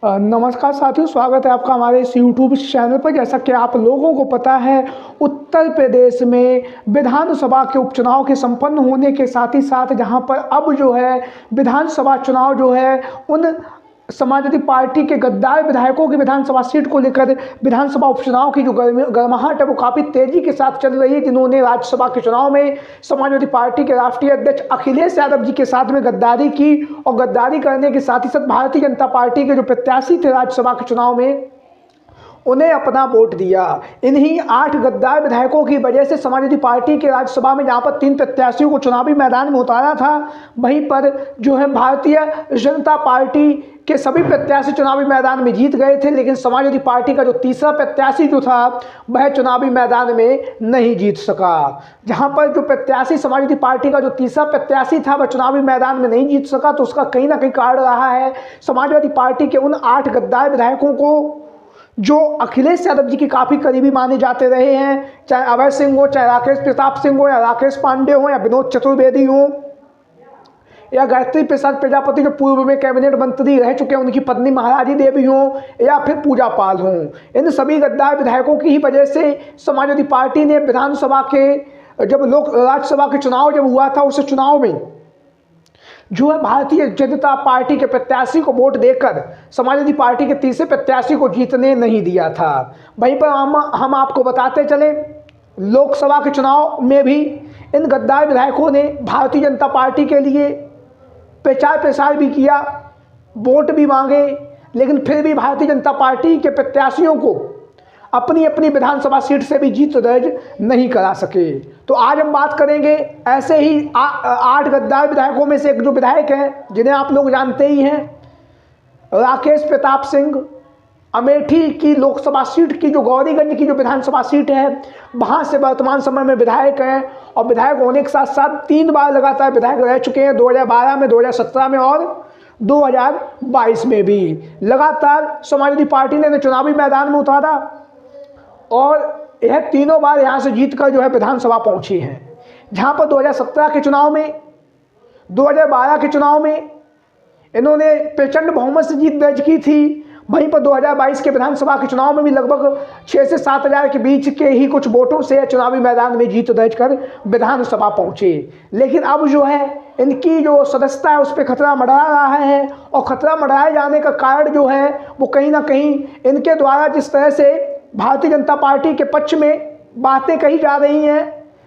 नमस्कार साथियों, स्वागत है आपका हमारे इस यूट्यूब चैनल पर। जैसा कि आप लोगों को पता है, उत्तर प्रदेश में विधानसभा के उपचुनाव के संपन्न होने के साथ ही साथ जहां पर अब जो है विधानसभा चुनाव जो है उन समाजवादी पार्टी के गद्दार विधायकों की विधानसभा सीट को लेकर विधानसभा उपचुनाव की जो गर्माहट है वो काफ़ी तेज़ी के साथ चल रही है। जिन्होंने राज्यसभा के चुनाव में समाजवादी पार्टी के राष्ट्रीय अध्यक्ष अखिलेश यादव जी के साथ में गद्दारी की और गद्दारी करने के साथ ही साथ भारतीय जनता पार्टी के जो प्रत्याशी थे राज्यसभा के चुनाव में उन्हें अपना वोट दिया। इन्हीं 8 गद्दार विधायकों की वजह से समाजवादी पार्टी के राज्यसभा में जहां पर 3 प्रत्याशियों को चुनावी मैदान में उतारा था, वहीं पर जो है भारतीय जनता पार्टी के सभी प्रत्याशी चुनावी मैदान में जीत गए थे। लेकिन समाजवादी पार्टी का जो तीसरा प्रत्याशी जो था वह चुनावी मैदान में नहीं जीत सका। जहां पर जो प्रत्याशी समाजवादी पार्टी का जो तीसरा प्रत्याशी था वह चुनावी मैदान में नहीं जीत सका, तो उसका कहीं ना कहीं कारण रहा है समाजवादी पार्टी के उन 8 गद्दार विधायकों को जो अखिलेश यादव जी के काफ़ी करीबी माने जाते रहे हैं, चाहे अभय सिंह हो, चाहे राकेश प्रताप सिंह हो, या राकेश पांडे हो, या विनोद चतुर्वेदी हो, या गायत्री प्रसाद प्रजापति जो पूर्व में कैबिनेट मंत्री रह चुके हैं, उनकी पत्नी महाराजी देवी हो, या फिर पूजा पाल हो। इन सभी गद्दार विधायकों की ही वजह से समाजवादी पार्टी ने विधानसभा के राज्यसभा के चुनाव जब हुआ था, उस चुनाव में जो है भारतीय जनता पार्टी के प्रत्याशी को वोट देकर समाजवादी पार्टी के तीसरे प्रत्याशी को जीतने नहीं दिया था। वहीं पर हम आपको बताते चले, लोकसभा के चुनाव में भी इन गद्दार विधायकों ने भारतीय जनता पार्टी के लिए प्रचार प्रसार भी किया, वोट भी मांगे, लेकिन फिर भी भारतीय जनता पार्टी के प्रत्याशियों को अपनी अपनी विधानसभा सीट से भी जीत दर्ज नहीं करा सके। तो आज हम बात करेंगे ऐसे ही 8 गद्दार विधायकों में से एक जो विधायक हैं जिन्हें आप लोग जानते ही हैं, राकेश प्रताप सिंह। अमेठी की लोकसभा सीट की जो गौरीगंज की जो विधानसभा सीट है वहाँ से वर्तमान समय में विधायक हैं, और विधायक होने के साथ साथ 3 बार लगातार विधायक रह चुके हैं, 2012 में, 2017 में और 2022 में भी। लगातार समाजवादी पार्टी ने चुनावी मैदान में उतारा और यह तीनों बार यहाँ से जीतकर जो है विधानसभा पहुँची हैं। जहाँ पर 2017 के चुनाव में, 2012 के चुनाव में इन्होंने प्रचंड बहुमत से जीत दर्ज की थी, वहीं पर 2022 के विधानसभा के चुनाव में भी लगभग 6 से 7 हज़ार के बीच के ही कुछ वोटों से चुनावी मैदान में जीत दर्ज कर विधानसभा पहुँचे। लेकिन अब जो है इनकी जो सदस्यता है उस पर खतरा मंडरा रहा है, और खतरा मंडराए जाने का कारण जो है वो कहीं ना कहीं इनके द्वारा जिस तरह से भारतीय जनता पार्टी के पक्ष में बातें कही जा रही हैं,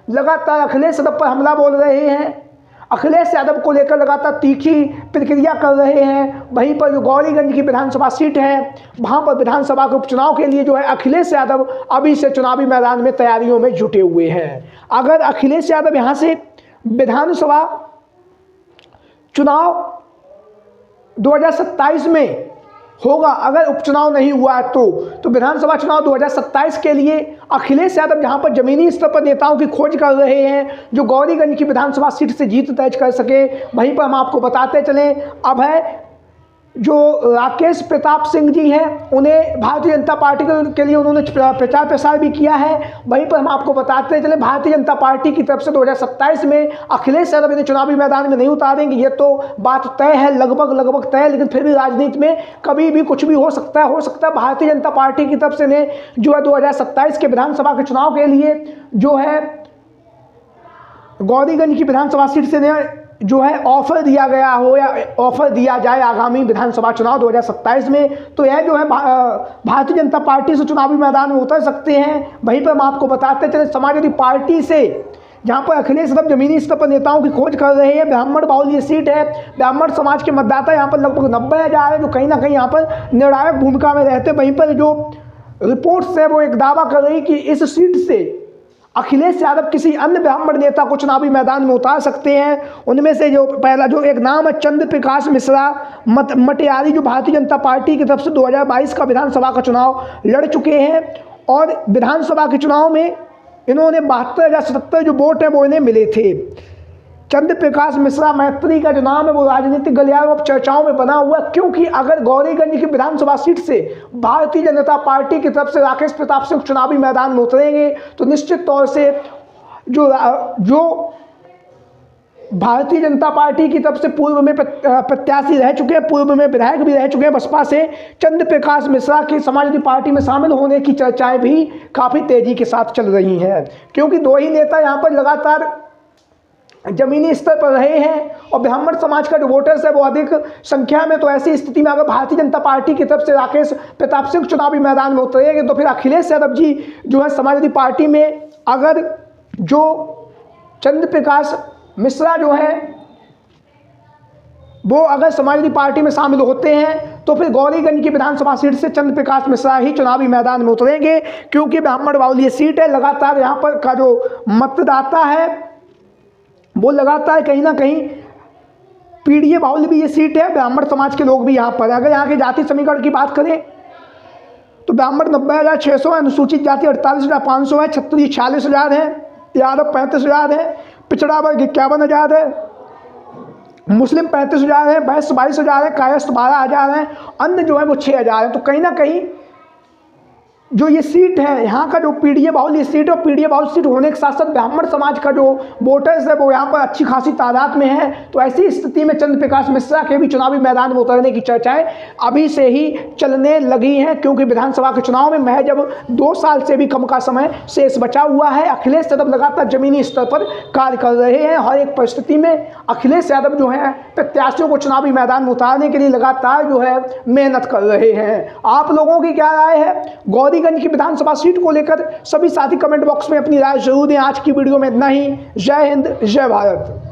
लगातार अखिलेश यादव पर हमला बोल रहे हैं, अखिलेश यादव को लेकर लगातार तीखी प्रतिक्रिया कर रहे हैं। वहीं पर जो गौरीगंज की विधानसभा सीट है वहाँ पर विधानसभा के उपचुनाव के लिए जो है अखिलेश यादव अभी से चुनावी मैदान में तैयारियों में जुटे हुए हैं। अगर अखिलेश यादव यहाँ से विधानसभा चुनाव 2027 में होगा, अगर उपचुनाव नहीं हुआ है तो विधानसभा चुनाव 2027 के लिए अखिलेश यादव जहां पर जमीनी स्तर पर नेताओं की खोज कर रहे हैं जो गौरीगंज की विधानसभा सीट से जीत दर्ज कर सके। वहीं पर हम आपको बताते चलें, अब है जो राकेश प्रताप सिंह जी हैं, उन्हें भारतीय जनता पार्टी के लिए उन्होंने प्रचार प्रसार भी किया है। वहीं पर हम आपको बताते चले, भारतीय जनता पार्टी की तरफ से 2027 में अखिलेश यादव इन्हें चुनावी मैदान में नहीं उतारेंगे, ये तो बात तय है, लगभग तय है। लेकिन फिर भी राजनीति में कभी भी कुछ भी हो सकता है। भारतीय जनता पार्टी की तरफ से ने जो है 2027 के विधानसभा के चुनाव के लिए जो है गौरीगंज की विधानसभा सीट से ने जो है ऑफर दिया गया हो या ऑफर दिया जाए आगामी विधानसभा चुनाव 2027 में, तो यह जो है भारतीय जनता पार्टी से चुनावी मैदान में उतर सकते हैं। वहीं पर हम आपको बताते चले, समाजवादी पार्टी से जहां पर अखिलेश यादव जमीनी स्तर पर नेताओं की खोज कर रहे हैं, ब्राह्मण बाहुल ये सीट है, ब्राह्मण समाज के मतदाता यहाँ पर लगभग 90 हज़ार है जो कहीं ना कहीं यहाँ पर निर्णायक भूमिका में रहते हैं। वहीं पर जो रिपोर्ट्स है वो एक दावा कर रही कि इस सीट से अखिलेश यादव किसी अन्य ब्राह्मण नेता को चुनावी मैदान में उतार सकते हैं। उनमें से जो पहला जो एक नाम है चंद्र प्रकाश मिश्रा मटियारी, जो भारतीय जनता पार्टी की तरफ से 2022 का विधानसभा का चुनाव लड़ चुके हैं, और विधानसभा के चुनाव में इन्होंने 72,077 जो वोट हैं वो इन्हें मिले थे। चंद्र प्रकाश मिश्रा मैत्री का जो नाम है वो राजनीतिक गलियारों में चर्चाओं में बना हुआ, क्योंकि अगर गौरीगंज की विधानसभा सीट से भारतीय जनता पार्टी की तरफ से राकेश प्रताप सिंह चुनावी मैदान में उतरेंगे तो निश्चित तौर से जो भारतीय जनता पार्टी की तरफ से पूर्व में प्रत्याशी रह चुके हैं, पूर्व में विधायक भी रह चुके हैं बसपा से चंद्र प्रकाश मिश्रा के समाजवादी पार्टी में शामिल होने की चर्चाएं भी काफ़ी तेज़ी के साथ चल रही हैं, क्योंकि दो ही नेता यहाँ पर लगातार जमीनी स्तर पर रहे हैं और ब्राह्मण समाज का जो वोटर्स है वो अधिक संख्या में। तो ऐसी स्थिति में अगर भारतीय जनता पार्टी की तरफ से राकेश प्रताप सिंह चुनावी मैदान में उतरेंगे तो फिर अखिलेश यादव जी जो है समाजवादी पार्टी में, अगर जो चंद्र प्रकाश मिश्रा जो है वो अगर समाजवादी पार्टी में शामिल होते हैं तो फिर गौरीगंज की विधानसभा सीट से चंद्र प्रकाश मिश्रा ही चुनावी मैदान में उतरेंगे, क्योंकि ब्राह्मण बाहुल्य सीट है। लगातार यहाँ पर का जो मतदाता है वो लगातार कहीं ना कहीं पीढ़ी बाहुल्य भी ये सीट है, ब्राह्मण समाज के लोग भी यहाँ पर। अगर यहाँ के जाति समीकरण की बात करें तो ब्राह्मण 90,600 है, अनुसूचित जाति 48,500 है, क्षत्रिय 46,000 है, यादव 35,000 है, पिछड़ा वर्ग 51,000 है, मुस्लिम 35,000 है, वैश्य 22,000 है, कायस्थ 12,000 है, अन्य जो है वो 6,000 है। तो कहीं ना कहीं जो ये सीट है यहाँ का जो पीढ़ी बाहुल्य सीट है, पीढ़ी बाहुल्य सीट होने के साथ साथ ब्राह्मण समाज का जो वोटर्स है वो यहाँ पर अच्छी खासी तादाद में है। तो ऐसी स्थिति में चंद्र प्रकाश मिश्रा के भी चुनावी मैदान में उतरने की चर्चाएं अभी से ही चलने लगी हैं, क्योंकि विधानसभा के चुनाव में महज अब 2 साल से भी कम का समय शेष बचा हुआ है। अखिलेश यादव लगातार जमीनी स्तर पर कार्य कर रहे हैं। हर एक परिस्थिति में अखिलेश यादव जो है प्रत्याशियों को चुनावी मैदान में उतारने के लिए लगातार जो है मेहनत कर रहे हैं। आप लोगों की क्या राय है गौरीगंज की विधानसभा सीट को लेकर? सभी साथी कमेंट बॉक्स में अपनी राय जरूर दें। आज की वीडियो में इतना ही। जय हिंद, जय भारत।